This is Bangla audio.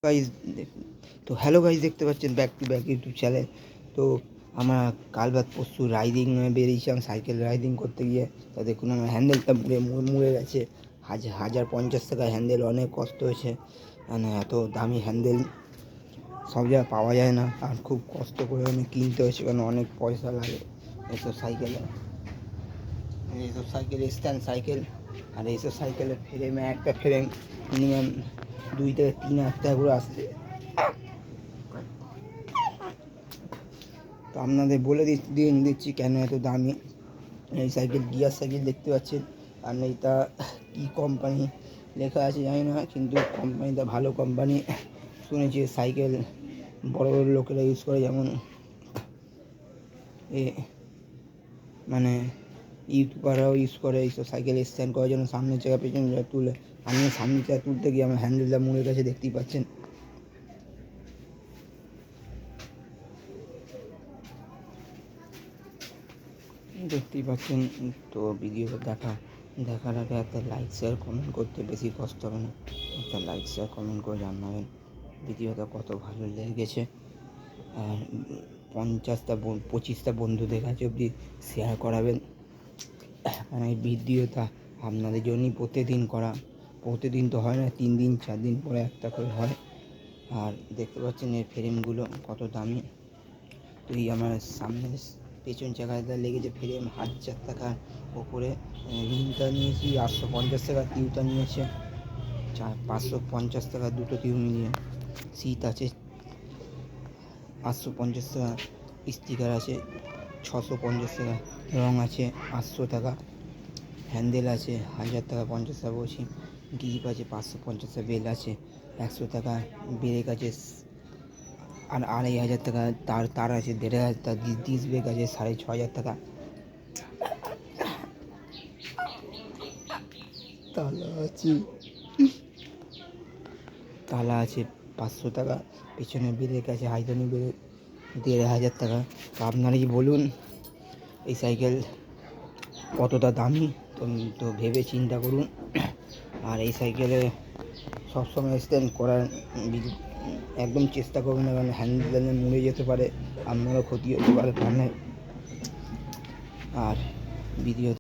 গাইজ তো হ্যালো গাইজ, দেখতে পাচ্ছেন back to back YouTube channel. তো আমরা কাল বাদ পরশু রাইডিং বেরিয়েছিলাম, সাইকেল রাইডিং করতে গিয়ে। তা দেখুন আমার হ্যান্ডেলটা মুড়ে গেছে। 1050 টাকা হ্যান্ডেল, অনেক কষ্ট হয়েছে। মানে এত দামি হ্যান্ডেল সব জায়গায় পাওয়া যায় না, আর খুব কষ্ট করে আমি কিনতে হয়েছে, কারণ অনেক পয়সা লাগে এইসব সাইকেলে। এইসব সাইকেল স্ট্যান্ড সাইকেল, আর এইসব সাইকেলের ফ্রেমে একটা ফ্রেম মিনিমাম 2 থেকে 3 হাজার টাকা করে আসছে। তো আপনাদের বলে দিচ্ছি কেন এত দামি এই সাইকেল। গিয়ার সাইকেল দেখতে পাচ্ছেন, আর এইটা কী কোম্পানি লেখা আছে জানি না, কিন্তু কোম্পানিটা ভালো কোম্পানি শুনেছি। সাইকেল বড় বড় লোকেরা ইউজ করে, যেমন মানে ইউটিউবাররাও ইউজ করে এইসব সাইকেল স্ট্যান্ড করার জন্য। সামনের জায়গা পেছনের জায়গা তুলে, আমি সামনের জায়গা তুলতে গিয়ে আমার হ্যান্ডেলটা মুড়ে গেছে, দেখতেই পাচ্ছেন। তো ভিডিওটা দেখার আগে একটা লাইক শেয়ার কমেন্ট করতে বেশি কষ্ট হবে না। একটা লাইক শেয়ার কমেন্ট করে জানাবেন ভিডিওটা কত ভালো লেগেছে, আর 25টা বন্ধুদের কাছে অবধি শেয়ার করাবেন। মানে এই ভিডিওটা আপনাদের জন্যই প্রতিদিন করা, প্রতিদিন তো হয় না, 3 দিন 4 দিন পরে একটা করে হয়। আর দেখতে পাচ্ছেন এর ফ্রেমগুলো কত দামি। তো এই আমার সামনে পেছন চাকাটা লেগেছে ফ্রেম 1000 টাকার ওপরে। রিংটা নিয়েছি 850 টাকা, টিউটা নিয়েছে 550 টাকা, দুটো টিউ মিলিয়ে। সিট আছে 850 টাকা, স্টিকার আছে 650 টাকা, রং আছে 800 টাকা, হ্যান্ডেল আছে 1000 টাকা 50 টাকা বলছি, গ্রিপ আছে 550 টাকা, বেল আছে 100 টাকা, ব্রেক আছে আর 2500 টাকা, তার আছে 1500 টাকা, ডিস্ক ব্রেক আছে 6500 টাকা, তালা আছে 500 টাকা, পেছনে ব্রেক আছে হাইড্রোলিক ব্রেক 1500 টাকা। তো আপনারাই বলুন এই সাইকেল কতটা দামি, তো ভেবে চিন্তা করুন। আর এই সাইকেলে সবসময় স্ট্যান্ড করার একদম চেষ্টা করবেন না, কারণ হ্যান্ডেলে মুড়ে যেতে পারে, আপনারও ক্ষতি হতে পারে। আর ভিডিও